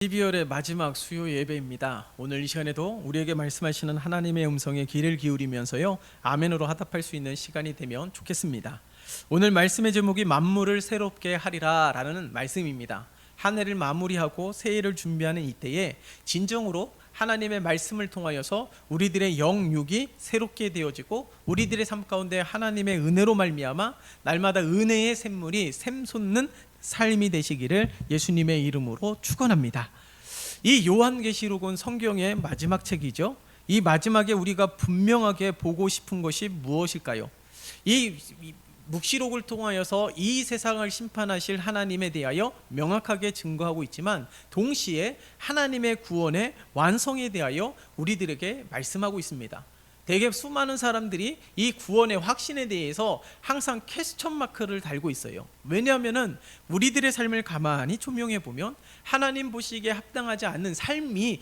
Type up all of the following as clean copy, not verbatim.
12월의 마지막 수요 예배입니다. 오늘 이 시간에도 우리에게 말씀하시는 하나님의 음성에 귀를 기울이면서요 아멘으로 화답할 수 있는 시간이 되면 좋겠습니다. 오늘 말씀의 제목이 만물을 새롭게 하리라 라는 말씀입니다. 한 해를 마무리하고 새해를 준비하는 이때에 진정으로 하나님의 말씀을 통하여서 우리들의 영육이 새롭게 되어지고 우리들의 삶 가운데 하나님의 은혜로 말미암아 날마다 은혜의 샘물이 샘솟는 삶이 되시기를 예수님의 이름으로 축원합니다. 이 요한계시록은 성경의 마지막 책이죠. 이 마지막에 우리가 분명하게 보고 싶은 것이 무엇일까요? 이 묵시록을 통하여서 이 세상을 심판하실 하나님에 대하여 명확하게 증거하고 있지만 동시에 하나님의 구원의 완성에 대하여 우리들에게 말씀하고 있습니다. 대개 수많은 사람들이 이 구원의 확신에 대해서 항상 퀘스천 마크를 달고 있어요. 왜냐하면 우리들의 삶을 가만히 조명해 보면 하나님 보시기에 합당하지 않는 삶이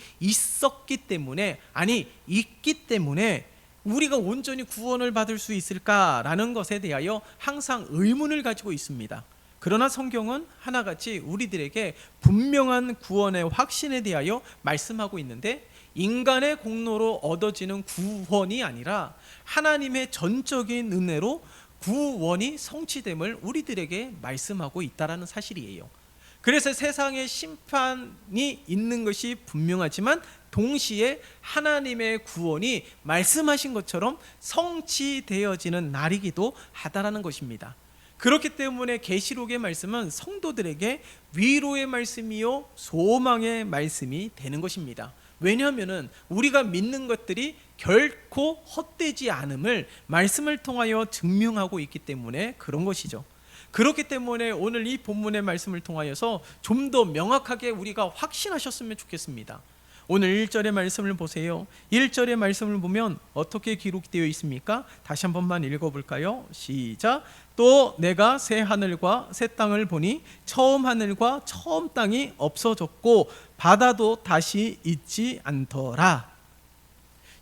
있기 때문에 우리가 온전히 구원을 받을 수 있을까라는 것에 대하여 항상 의문을 가지고 있습니다. 그러나 성경은 하나같이 우리들에게 분명한 구원의 확신에 대하여 말씀하고 있는데 인간의 공로로 얻어지는 구원이 아니라 하나님의 전적인 은혜로 구원이 성취됨을 우리들에게 말씀하고 있다는 사실이에요. 그래서 세상에 심판이 있는 것이 분명하지만 동시에 하나님의 구원이 말씀하신 것처럼 성취되어지는 날이기도 하다라는 것입니다. 그렇기 때문에 계시록의 말씀은 성도들에게 위로의 말씀이요 소망의 말씀이 되는 것입니다. 왜냐하면 우리가 믿는 것들이 결코 헛되지 않음을 말씀을 통하여 증명하고 있기 때문에 그런 것이죠. 그렇기 때문에 오늘 이 본문의 말씀을 통하여서 좀 더 명확하게 우리가 확신하셨으면 좋겠습니다. 오늘 1절의 말씀을 보세요. 1절의 말씀을 보면 어떻게 기록되어 있습니까? 다시 한 번만 읽어볼까요? 시작. 또 내가 새 하늘과 새 땅을 보니 처음 하늘과 처음 땅이 없어졌고 바다도 다시 있지 않더라.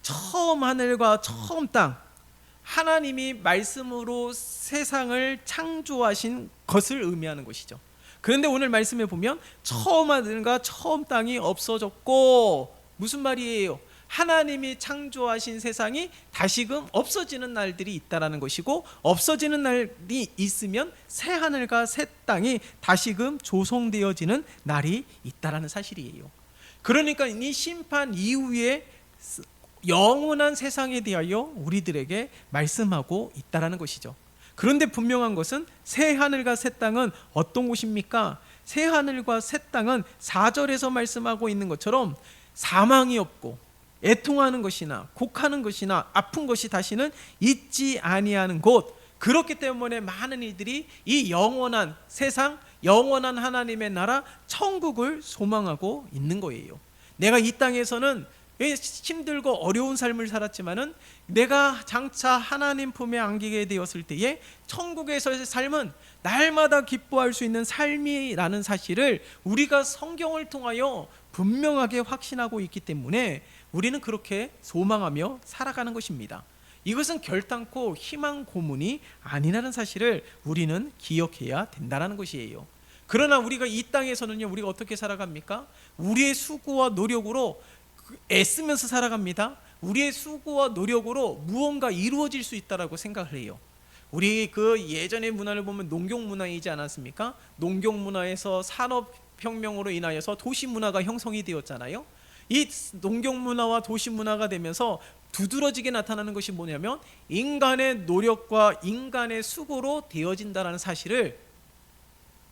처음 하늘과 처음 땅, 하나님이 말씀으로 세상을 창조하신 것을 의미하는 것이죠. 그런데 오늘 말씀에 보면 처음 하늘과 처음 땅이 없어졌고, 무슨 말이에요? 하나님이 창조하신 세상이 다시금 없어지는 날들이 있다라는 것이고, 없어지는 날이 있으면 새 하늘과 새 땅이 다시금 조성되어지는 날이 있다라는 사실이에요. 그러니까 이 심판 이후에 영원한 세상에 대하여 우리들에게 말씀하고 있다라는 것이죠. 그런데 분명한 것은 새 하늘과 새 땅은 어떤 곳입니까? 새 하늘과 새 땅은 4절에서 말씀하고 있는 것처럼 사망이 없고 애통하는 것이나 곡하는 것이나 아픈 것이 다시는 있지 아니하는 곳. 그렇기 때문에 많은 이들이 이 영원한 세상, 영원한 하나님의 나라 천국을 소망하고 있는 거예요. 내가 이 땅에서는 힘들고 어려운 삶을 살았지만은 내가 장차 하나님 품에 안기게 되었을 때에 천국에서의 삶은 날마다 기뻐할 수 있는 삶이라는 사실을 우리가 성경을 통하여 분명하게 확신하고 있기 때문에 우리는 그렇게 소망하며 살아가는 것입니다. 이것은 결단코 희망 고문이 아니라는 사실을 우리는 기억해야 된다는 것이에요. 그러나 우리가 이 땅에서는요, 우리가 어떻게 살아갑니까? 우리의 수고와 노력으로 애쓰면서 살아갑니다. 우리의 수고와 노력으로 무언가 이루어질 수 있다라고 생각을 해요. 우리 그 예전의 문화를 보면 농경 문화이지 않았습니까? 농경 문화에서 산업혁명으로 인하여서 도시 문화가 형성이 되었잖아요. 이 농경 문화와 도시 문화가 되면서 두드러지게 나타나는 것이 뭐냐면 인간의 노력과 인간의 수고로 되어진다는 사실을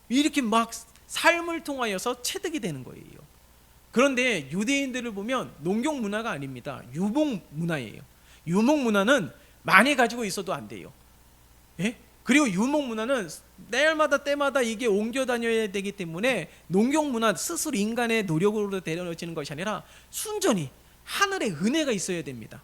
이렇게 막 삶을 통하여서 체득이 되는 거예요. 그런데 유대인들을 보면 농경 문화가 아닙니다. 유목 문화예요. 유목 문화는 많이 가지고 있어도 안 돼요. 예? 그리고 유목 문화는 날마다 때마다 이게 옮겨 다녀야 되기 때문에 농경 문화 스스로 인간의 노력으로 되어지는 것이 아니라 순전히 하늘의 은혜가 있어야 됩니다.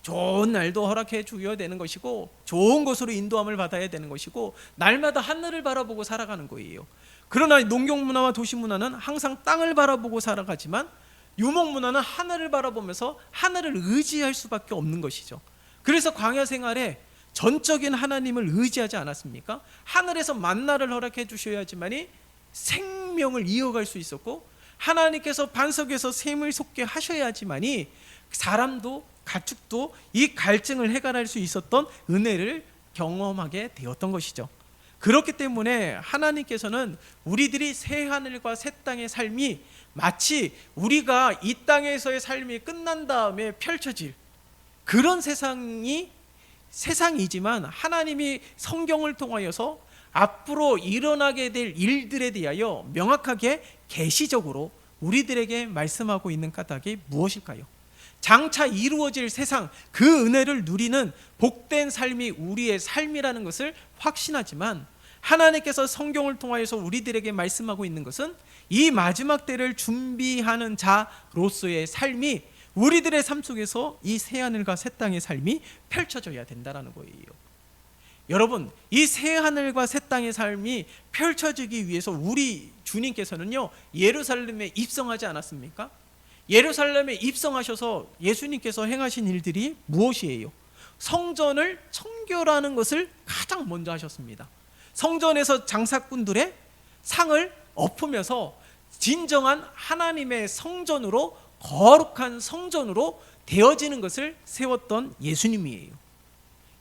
좋은 날도 허락해 주어야 되는 것이고 좋은 곳으로 인도함을 받아야 되는 것이고 날마다 하늘을 바라보고 살아가는 거예요. 그러나 농경 문화와 도시 문화는 항상 땅을 바라보고 살아가지만 유목 문화는 하늘을 바라보면서 하늘을 의지할 수밖에 없는 것이죠. 그래서 광야 생활에 전적인 하나님을 의지하지 않았습니까? 하늘에서 만나를 허락해 주셔야지만이 생명을 이어갈 수 있었고 하나님께서 반석에서 샘을 솟게 하셔야지만이 사람도 가축도 이 갈증을 해결할 수 있었던 은혜를 경험하게 되었던 것이죠. 그렇기 때문에 하나님께서는 우리들이 새 하늘과 새 땅의 삶이 마치 우리가 이 땅에서의 삶이 끝난 다음에 펼쳐질 그런 세상이지만 하나님이 성경을 통하여서 앞으로 일어나게 될 일들에 대하여 명확하게 계시적으로 우리들에게 말씀하고 있는 까닭이 무엇일까요? 장차 이루어질 세상, 그 은혜를 누리는 복된 삶이 우리의 삶이라는 것을 확신하지만 하나님께서 성경을 통하여서 우리들에게 말씀하고 있는 것은 이 마지막 때를 준비하는 자로서의 삶이 우리들의 삶 속에서 이 새하늘과 새 땅의 삶이 펼쳐져야 된다는 거예요. 여러분, 이 새하늘과 새 땅의 삶이 펼쳐지기 위해서 우리 주님께서는요, 예루살렘에 입성하지 않았습니까? 예루살렘에 입성하셔서 예수님께서 행하신 일들이 무엇이에요? 성전을 청결하는 것을 가장 먼저 하셨습니다. 성전에서 장사꾼들의 상을 엎으면서 진정한 하나님의 성전으로, 거룩한 성전으로 되어지는 것을 세웠던 예수님이에요.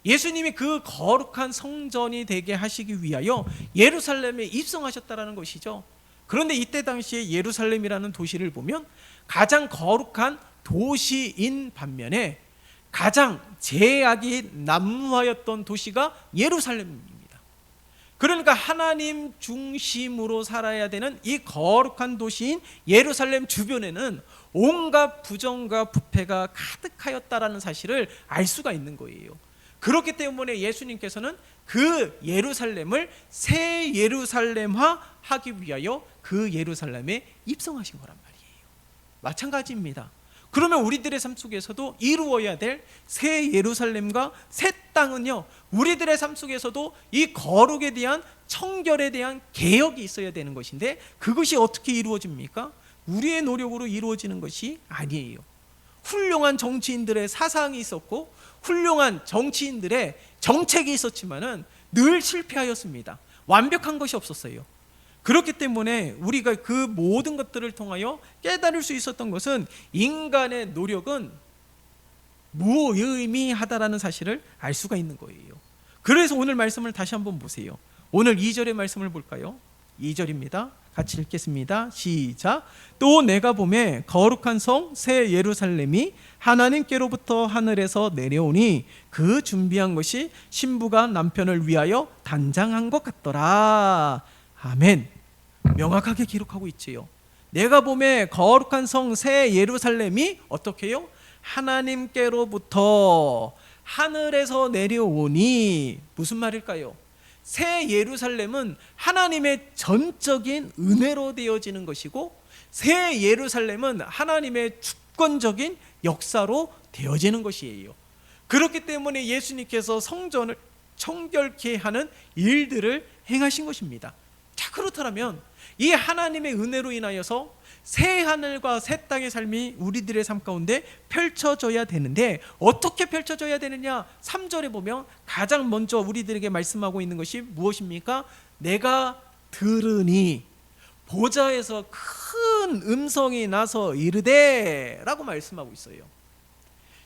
예수님이 그 거룩한 성전이 되게 하시기 위하여 예루살렘에 입성하셨다는 것이죠. 그런데 이때 당시에 예루살렘이라는 도시를 보면 가장 거룩한 도시인 반면에 가장 죄악이 난무하였던 도시가 예루살렘입니다. 그러니까 하나님 중심으로 살아야 되는 이 거룩한 도시인 예루살렘 주변에는 온갖 부정과 부패가 가득하였다라는 사실을 알 수가 있는 거예요. 그렇기 때문에 예수님께서는 그 예루살렘을 새 예루살렘화 하기 위하여 그 예루살렘에 입성하신 거란 말이에요. 마찬가지입니다. 그러면 우리들의 삶 속에서도 이루어야 될 새 예루살렘과 새 땅은요, 우리들의 삶 속에서도 이 거룩에 대한, 청결에 대한 개혁이 있어야 되는 것인데 그것이 어떻게 이루어집니까? 우리의 노력으로 이루어지는 것이 아니에요. 훌륭한 정치인들의 사상이 있었고 훌륭한 정치인들의 정책이 있었지만은 늘 실패하였습니다. 완벽한 것이 없었어요. 그렇기 때문에 우리가 그 모든 것들을 통하여 깨달을 수 있었던 것은 인간의 노력은 무의미하다라는 사실을 알 수가 있는 거예요. 그래서 오늘 말씀을 다시 한번 보세요. 오늘 2절의 말씀을 볼까요? 2절입니다. 같이 읽겠습니다. 시작. 또 내가 보매 거룩한 성 새 예루살렘이 하나님께로부터 하늘에서 내려오니 그 준비한 것이 신부가 남편을 위하여 단장한 것 같더라. 아멘. 명확하게 기록하고 있지요. 내가 보매 거룩한 성 새 예루살렘이 어떻게 해요? 하나님께로부터 하늘에서 내려오니 무슨 말일까요? 새 예루살렘은 하나님의 전적인 은혜로 되어지는 것이고 새 예루살렘은 하나님의 주권적인 역사로 되어지는 것이에요. 그렇기 때문에 예수님께서 성전을 청결케 하는 일들을 행하신 것입니다. 자, 그렇다면 이 하나님의 은혜로 인하여서 새 하늘과 새 땅의 삶이 우리들의 삶 가운데 펼쳐져야 되는데 어떻게 펼쳐져야 되느냐? 3절에 보면 가장 먼저 우리들에게 말씀하고 있는 것이 무엇입니까? 내가 들으니 보좌에서 큰 음성이 나서 이르되 라고 말씀하고 있어요.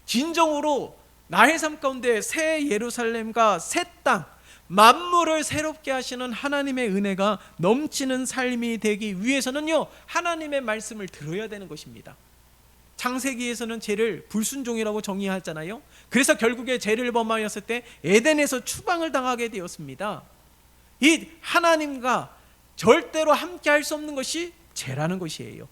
진정으로 나의 삶 가운데 새 예루살렘과 새 땅, 만물을 새롭게 하시는 하나님의 은혜가 넘치는 삶이 되기 위해서는요, 하나님의 말씀을 들어야 되는 것입니다. 창세기에서는 죄를 불순종이라고 정의하잖아요. 그래서 결국에 죄를 범하였을 때 에덴에서 추방을 당하게 되었습니다. 이 하나님과 절대로 함께 할 수 없는 것이 죄라는 것이에요.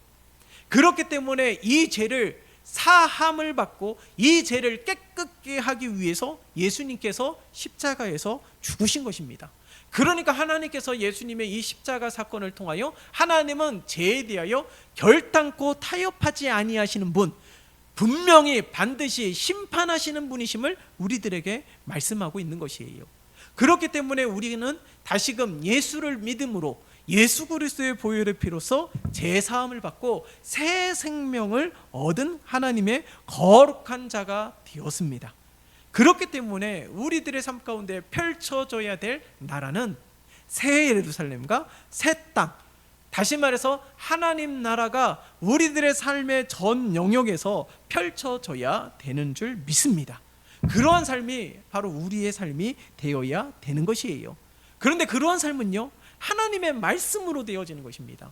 그렇기 때문에 이 죄를 사함을 받고 이 죄를 깨끗게 하기 위해서 예수님께서 십자가에서 죽으신 것입니다. 그러니까 하나님께서 예수님의 이 십자가 사건을 통하여 하나님은 죄에 대하여 결단코 타협하지 아니하시는 분, 분명히 반드시 심판하시는 분이심을 우리들에게 말씀하고 있는 것이에요. 그렇기 때문에 우리는 다시금 예수를 믿음으로 예수 그리스도의 보혈의 피로써 죄사함을 받고 새 생명을 얻은 하나님의 거룩한 자가 되었습니다. 그렇기 때문에 우리들의 삶 가운데 펼쳐져야 될 나라는 새 예루살렘과 새 땅, 다시 말해서 하나님 나라가 우리들의 삶의 전 영역에서 펼쳐져야 되는 줄 믿습니다. 그러한 삶이 바로 우리의 삶이 되어야 되는 것이에요. 그런데 그러한 삶은요, 하나님의 말씀으로 되어지는 것입니다.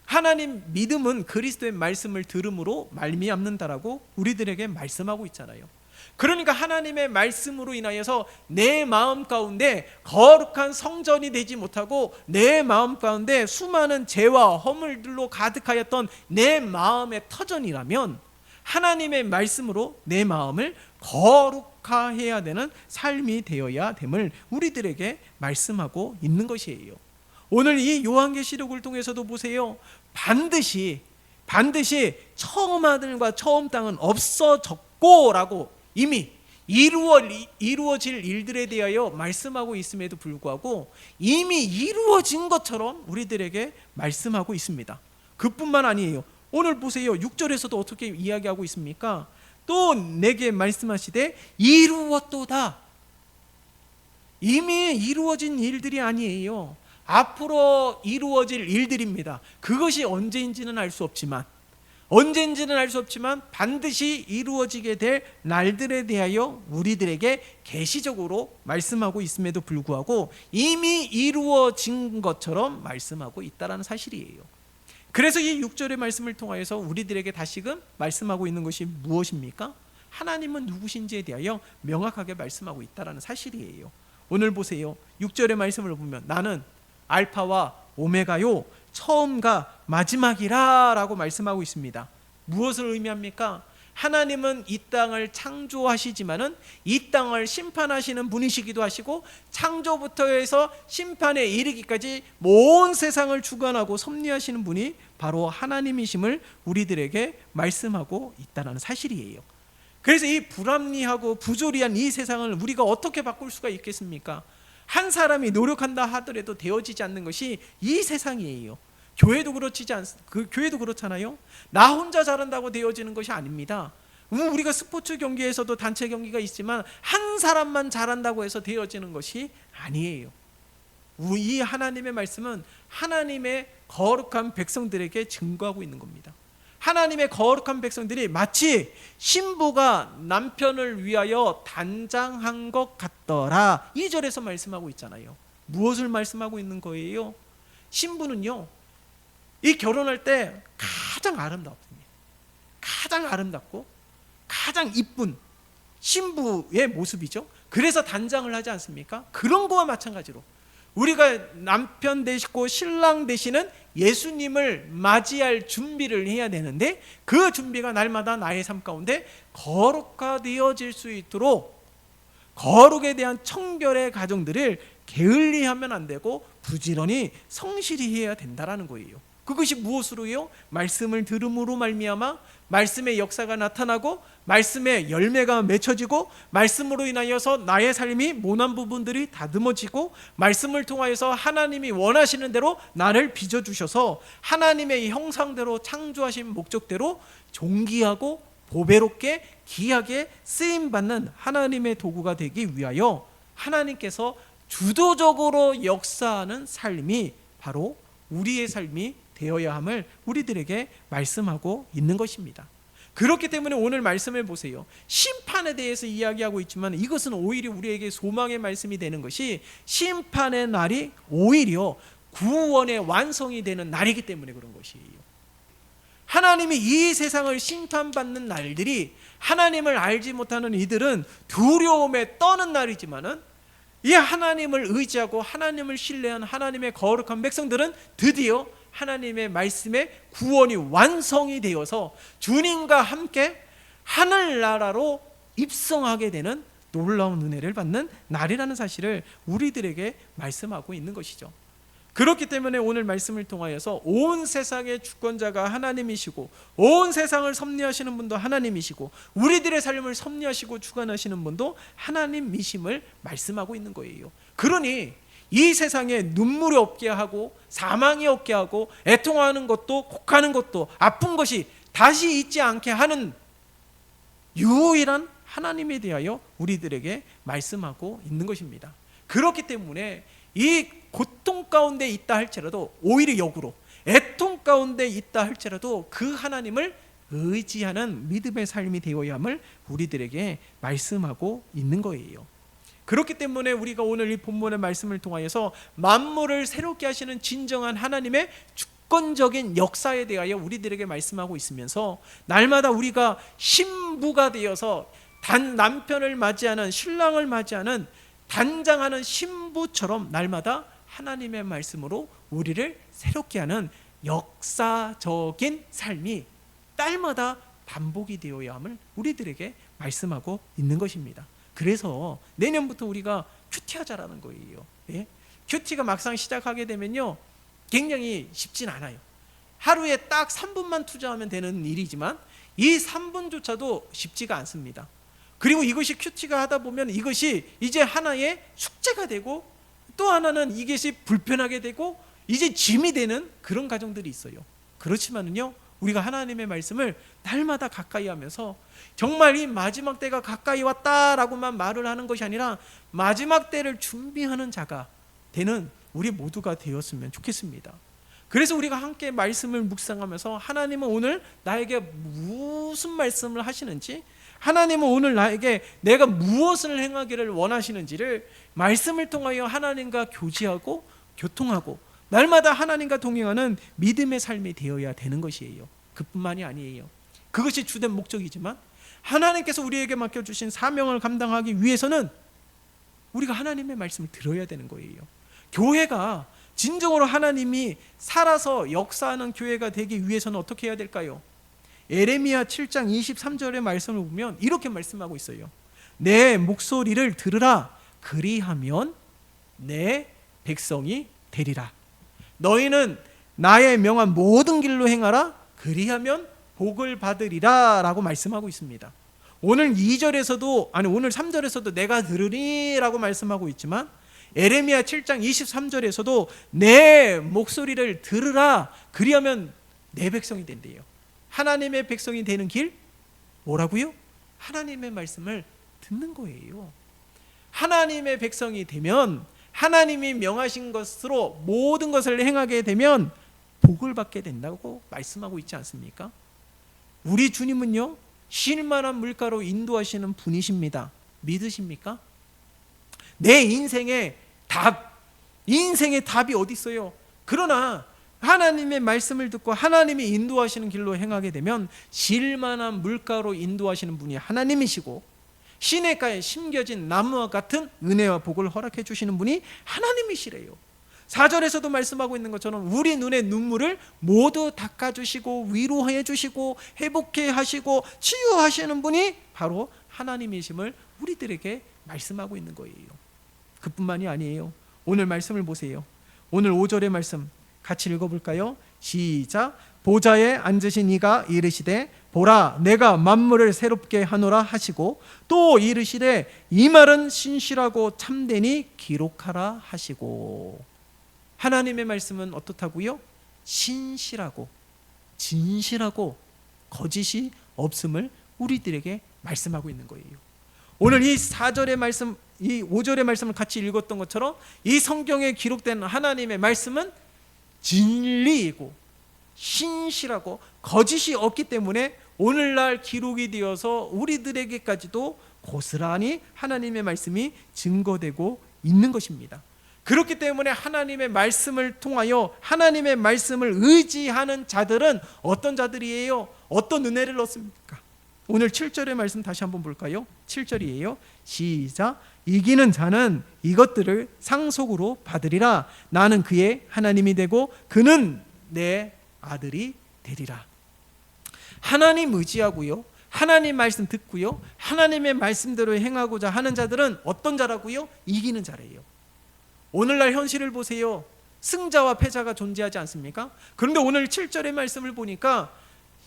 하나님 믿음은 그리스도의 말씀을 들음으로 말미암는다라고 우리들에게 말씀하고 있잖아요. 그러니까 하나님의 말씀으로 인하여서 내 마음 가운데 거룩한 성전이 되지 못하고 내 마음 가운데 수많은 죄와 허물들로 가득하였던 내 마음의 터전이라면 하나님의 말씀으로 내 마음을 거룩화해야 되는 삶이 되어야 됨을 우리들에게 말씀하고 있는 것이에요. 오늘 이 요한계시록을 통해서도 보세요. 반드시 처음 하늘과 처음 땅은 없어졌고 라고 이미 이루어질 일들에 대하여 말씀하고 있음에도 불구하고 이미 이루어진 것처럼 우리들에게 말씀하고 있습니다. 그뿐만 아니에요. 오늘 보세요. 6절에서도 어떻게 이야기하고 있습니까? 또 내게 말씀하시되 이루었도다. 이미 이루어진 일들이 아니에요. 앞으로 이루어질 일들입니다. 그것이 언제인지는 알 수 없지만 반드시 이루어지게 될 날들에 대하여 우리들에게 계시적으로 말씀하고 있음에도 불구하고 이미 이루어진 것처럼 말씀하고 있다는 사실이에요. 그래서 이 6절의 말씀을 통하여서 우리들에게 다시금 말씀하고 있는 것이 무엇입니까? 하나님은 누구신지에 대하여 명확하게 말씀하고 있다는 사실이에요. 오늘 보세요. 6절의 말씀을 보면 나는 알파와 오메가요, 처음과 마지막이라 라고 말씀하고 있습니다. 무엇을 의미합니까? 하나님은 이 땅을 창조하시지만은 이 땅을 심판하시는 분이시기도 하시고 창조부터 해서 심판에 이르기까지 온 세상을 주관하고 섭리하시는 분이 바로 하나님이심을 우리들에게 말씀하고 있다는 사실이에요. 그래서 이 불합리하고 부조리한 이 세상을 우리가 어떻게 바꿀 수가 있겠습니까? 한 사람이 노력한다 하더라도 되어지지 않는 것이 이 세상이에요. 교회도 그렇잖아요. 나 혼자 잘한다고 되어지는 것이 아닙니다. 우리가 스포츠 경기에서도 단체 경기가 있지만 한 사람만 잘한다고 해서 되어지는 것이 아니에요. 이 하나님의 말씀은 하나님의 거룩한 백성들에게 증거하고 있는 겁니다. 하나님의 거룩한 백성들이 마치 신부가 남편을 위하여 단장한 것 같더라. 2절에서 말씀하고 있잖아요. 무엇을 말씀하고 있는 거예요? 신부는요, 이 결혼할 때 가장 아름답습니다. 가장 아름답고 가장 이쁜 신부의 모습이죠. 그래서 단장을 하지 않습니까? 그런 거와 마찬가지로 우리가 남편 되시고 신랑 되시는 예수님을 맞이할 준비를 해야 되는데 그 준비가 날마다 나의 삶 가운데 거룩화되어질 수 있도록 거룩에 대한 청결의 가정들을 게을리하면 안 되고 부지런히 성실히 해야 된다라는 거예요. 그것이 무엇으로요? 말씀을 들음으로 말미암아 말씀의 역사가 나타나고 말씀의 열매가 맺혀지고 말씀으로 인하여서 나의 삶이 모난 부분들이 다듬어지고 말씀을 통하여서 하나님이 원하시는 대로 나를 빚어주셔서 하나님의 형상대로 창조하신 목적대로 존귀하고 보배롭게 귀하게 쓰임받는 하나님의 도구가 되기 위하여 하나님께서 주도적으로 역사하는 삶이 바로 우리의 삶이 되어야 함을 우리들에게 말씀하고 있는 것입니다. 그렇기 때문에 오늘 말씀을 보세요. 심판에 대해서 이야기하고 있지만 이것은 오히려 우리에게 소망의 말씀이 되는 것이 심판의 날이 오히려 구원의 완성이 되는 날이기 때문에 그런 것이에요. 하나님이 이 세상을 심판받는 날들이 하나님을 알지 못하는 이들은 두려움에 떠는 날이지만은 이 하나님을 의지하고 하나님을 신뢰한 하나님의 거룩한 백성들은 드디어 하나님의 말씀에 구원이 완성이 되어서 주님과 함께 하늘나라로 입성하게 되는 놀라운 은혜를 받는 날이라는 사실을 우리들에게 말씀하고 있는 것이죠. 그렇기 때문에 오늘 말씀을 통하여서 온 세상의 주권자가 하나님이시고 온 세상을 섭리하시는 분도 하나님이시고 우리들의 삶을 섭리하시고 주관하시는 분도 하나님이심을 말씀하고 있는 거예요. 그러니 이 세상에 눈물이 없게 하고 사망이 없게 하고 애통하는 것도 곡하는 것도 아픈 것이 다시 있지 않게 하는 유일한 하나님에 대하여 우리들에게 말씀하고 있는 것입니다. 그렇기 때문에 이 고통 가운데 있다 할지라도 오히려 역으로 애통 가운데 있다 할지라도 그 하나님을 의지하는 믿음의 삶이 되어야 함을 우리들에게 말씀하고 있는 거예요. 그렇기 때문에 우리가 오늘 이 본문의 말씀을 통하여서 만물을 새롭게 하시는 진정한 하나님의 주권적인 역사에 대하여 우리들에게 말씀하고 있으면서, 날마다 우리가 신부가 되어서 남편을 맞이하는, 신랑을 맞이하는 단장하는 신부처럼 날마다 하나님의 말씀으로 우리를 새롭게 하는 역사적인 삶이 딸마다 반복이 되어야 함을 우리들에게 말씀하고 있는 것입니다. 그래서 내년부터 우리가 큐티하자라는 거예요. 예? 큐티가 막상 시작하게 되면요, 굉장히 쉽진 않아요. 하루에 딱 3분만 투자하면 되는 일이지만 이 3분조차도 쉽지가 않습니다. 그리고 이것이 큐티가 하다 보면 이것이 이제 하나의 숙제가 되고, 또 하나는 이것이 불편하게 되고 이제 짐이 되는 그런 가정들이 있어요. 그렇지만은요, 우리가 하나님의 말씀을 날마다 가까이 하면서 정말 이 마지막 때가 가까이 왔다라고만 말을 하는 것이 아니라 마지막 때를 준비하는 자가 되는 우리 모두가 되었으면 좋겠습니다. 그래서 우리가 함께 말씀을 묵상하면서 하나님은 오늘 나에게 무슨 말씀을 하시는지, 하나님은 오늘 나에게 내가 무엇을 행하기를 원하시는지를 말씀을 통하여 하나님과 교제하고 교통하고 날마다 하나님과 동행하는 믿음의 삶이 되어야 되는 것이에요. 그뿐만이 아니에요. 그것이 주된 목적이지만 하나님께서 우리에게 맡겨주신 사명을 감당하기 위해서는 우리가 하나님의 말씀을 들어야 되는 거예요. 교회가 진정으로 하나님이 살아서 역사하는 교회가 되기 위해서는 어떻게 해야 될까요? 예레미야 7장 23절의 말씀을 보면 이렇게 말씀하고 있어요. 내 목소리를 들으라. 그리하면 내 백성이 되리라. 너희는 나의 명한 모든 길로 행하라. 그리하면 복을 받으리라 라고 말씀하고 있습니다. 오늘 2절에서도 오늘 3절에서도 내가 들으리 라고 말씀하고 있지만 예레미야 7장 23절에서도 내 목소리를 들으라. 그리하면 내 백성이 된대요. 하나님의 백성이 되는 길 뭐라고요? 하나님의 말씀을 듣는 거예요. 하나님의 백성이 되면 하나님이 명하신 것으로 모든 것을 행하게 되면 복을 받게 된다고 말씀하고 있지 않습니까? 우리 주님은요, 쉴만한 물가로 인도하시는 분이십니다. 믿으십니까? 내 인생의 답이 어디 있어요? 그러나 하나님의 말씀을 듣고 하나님이 인도하시는 길로 행하게 되면 쉴만한 물가로 인도하시는 분이 하나님이시고, 시냇가에 심겨진 나무와 같은 은혜와 복을 허락해 주시는 분이 하나님이시래요. 4절에서도 말씀하고 있는 것처럼 우리 눈의 눈물을 모두 닦아주시고 위로해 주시고 회복해 하시고 치유하시는 분이 바로 하나님이심을 우리들에게 말씀하고 있는 거예요. 그뿐만이 아니에요. 오늘 말씀을 보세요. 오늘 5절의 말씀 같이 읽어볼까요? 시작. 보좌에 앉으신 이가 이르시되 보라 내가 만물을 새롭게 하노라 하시고, 또 이르시되 이 말은 신실하고 참되니 기록하라 하시고. 하나님의 말씀은 어떻다고요? 신실하고 진실하고 거짓이 없음을 우리들에게 말씀하고 있는 거예요. 오늘 이 4절의 말씀, 이 5절의 말씀을 같이 읽었던 것처럼 이 성경에 기록된 하나님의 말씀은 진리이고 신실하고 거짓이 없기 때문에 오늘날 기록이 되어서 우리들에게까지도 고스란히 하나님의 말씀이 증거되고 있는 것입니다. 그렇기 때문에 하나님의 말씀을 통하여 하나님의 말씀을 의지하는 자들은 어떤 자들이에요? 어떤 은혜를 얻습니까? 오늘 7절의 말씀 다시 한번 볼까요? 7절이에요. 시작. 이기는 자는 이것들을 상속으로 받으리라. 나는 그의 하나님이 되고 그는 내 아들이 되리라. 하나님 의지하고요, 하나님 말씀 듣고요, 하나님의 말씀대로 행하고자 하는 자들은 어떤 자라고요? 이기는 자래요. 오늘날 현실을 보세요. 승자와 패자가 존재하지 않습니까? 그런데 오늘 7절의 말씀을 보니까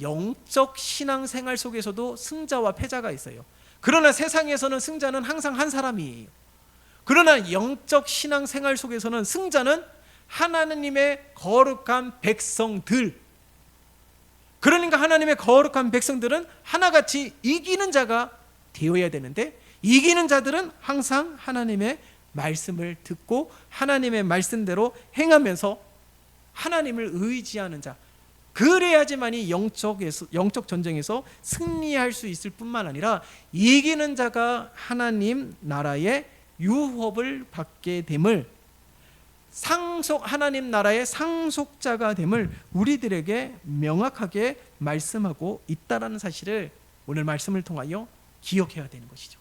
영적 신앙생활 속에서도 승자와 패자가 있어요. 그러나 세상에서는 승자는 항상 한 사람이에요. 그러나 영적 신앙생활 속에서는 승자는 하나님의 거룩한 백성들, 그러니까 하나님의 거룩한 백성들은 하나같이 이기는 자가 되어야 되는데, 이기는 자들은 항상 하나님의 말씀을 듣고 하나님의 말씀대로 행하면서 하나님을 의지하는 자, 그래야지만이 영적 전쟁에서 승리할 수 있을 뿐만 아니라 이기는 자가 하나님 나라의 유업을 받게 됨을, 하나님 나라의 상속자가 됨을 우리들에게 명확하게 말씀하고 있다라는 사실을 오늘 말씀을 통하여 기억해야 되는 것이죠.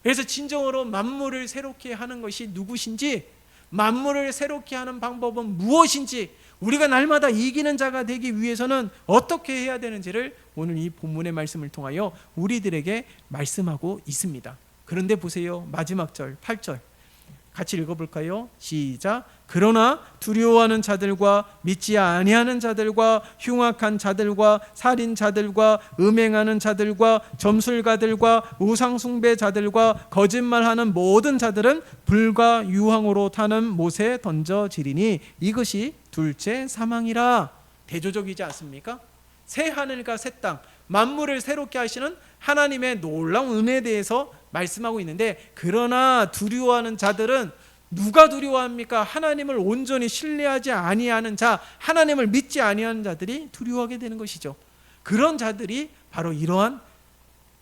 그래서 진정으로 만물을 새롭게 하는 것이 누구신지, 만물을 새롭게 하는 방법은 무엇인지, 우리가 날마다 이기는 자가 되기 위해서는 어떻게 해야 되는지를 오늘 이 본문의 말씀을 통하여 우리들에게 말씀하고 있습니다. 그런데 보세요, 마지막 절 8절 같이 읽어볼까요? 시작. 그러나 두려워하는 자들과 믿지 아니하는 자들과 흉악한 자들과 살인자들과 음행하는 자들과 점술가들과 우상숭배자들과 거짓말하는 모든 자들은 불과 유황으로 타는 못에 던져지리니 이것이 둘째 사망이라. 대조적이지 않습니까? 새 하늘과 새 땅, 만물을 새롭게 하시는 하나님의 놀라운 은혜에 대해서 말씀하고 있는데, 그러나 두려워하는 자들은 누가 두려워합니까? 하나님을 온전히 신뢰하지 아니하는 자, 하나님을 믿지 아니하는 자들이 두려워하게 되는 것이죠. 그런 자들이 바로 이러한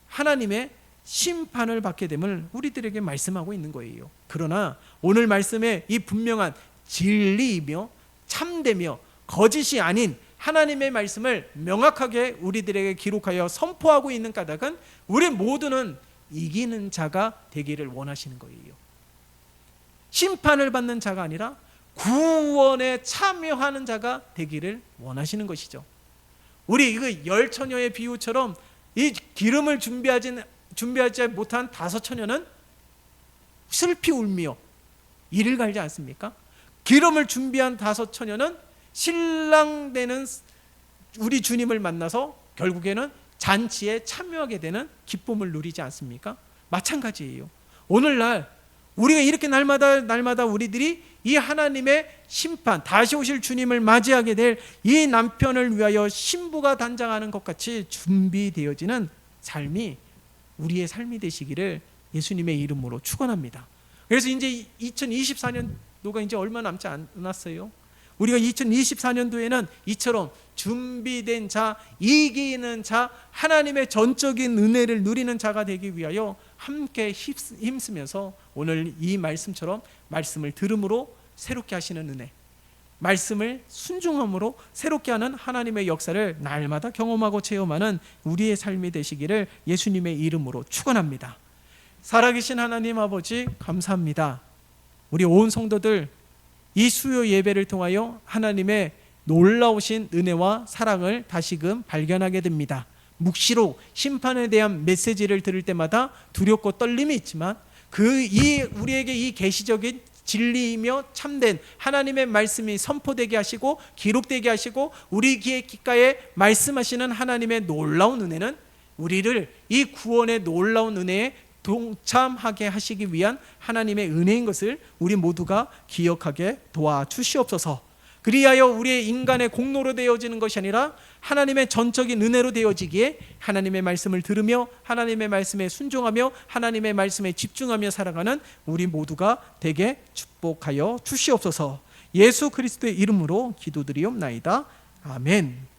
하나님의 심판을 받게 됨을 우리들에게 말씀하고 있는 거예요. 그러나 오늘 말씀에 이 분명한 진리이며 참되며 거짓이 아닌 하나님의 말씀을 명확하게 우리들에게 기록하여 선포하고 있는 까닭은 우리 모두는 이기는 자가 되기를 원하시는 거예요. 심판을 받는 자가 아니라 구원에 참여하는 자가 되기를 원하시는 것이죠. 우리 그 열 처녀의 비유처럼 이 기름을 준비하지 못한 5 처녀는 슬피 울며 이를 갈지 않습니까? 기름을 준비한 5 처녀는 신랑 되는 우리 주님을 만나서 결국에는 잔치에 참여하게 되는 기쁨을 누리지 않습니까? 마찬가지예요. 오늘날 우리가 이렇게 날마다 우리들이 이 하나님의 심판, 다시 오실 주님을 맞이하게 될 이 남편을 위하여 신부가 단장하는 것 같이 준비되어지는 삶이 우리의 삶이 되시기를 예수님의 이름으로 축원합니다. 그래서 이제 2024년도가 이제 얼마 남지 않았어요. 우리가 2024년도에는 이처럼 준비된 자, 이기는 자, 하나님의 전적인 은혜를 누리는 자가 되기 위하여 함께 힘쓰면서 오늘 이 말씀처럼 말씀을 들음으로 새롭게 하시는 은혜, 말씀을 순종함으로 새롭게 하는 하나님의 역사를 날마다 경험하고 체험하는 우리의 삶이 되시기를 예수님의 이름으로 축원합니다. 살아계신 하나님 아버지 감사합니다. 우리 온 성도들 이 수요 예배를 통하여 하나님의 놀라우신 은혜와 사랑을 다시금 발견하게 됩니다. 묵시록 심판에 대한 메시지를 들을 때마다 두렵고 떨림이 있지만 우리에게 이 계시적인 진리이며 참된 하나님의 말씀이 선포되게 하시고 기록되게 하시고 우리 귀에 귓가에 말씀하시는 하나님의 놀라운 은혜는 우리를 이 구원의 놀라운 은혜에 동참하게 하시기 위한 하나님의 은혜인 것을 우리 모두가 기억하게 도와주시옵소서. 그리하여 우리의 인간의 공로로 되어지는 것이 아니라 하나님의 전적인 은혜로 되어지기에 하나님의 말씀을 들으며 하나님의 말씀에 순종하며 하나님의 말씀에 집중하며 살아가는 우리 모두가 되게 축복하여 주시옵소서. 예수 그리스도의 이름으로 기도드리옵나이다. 아멘.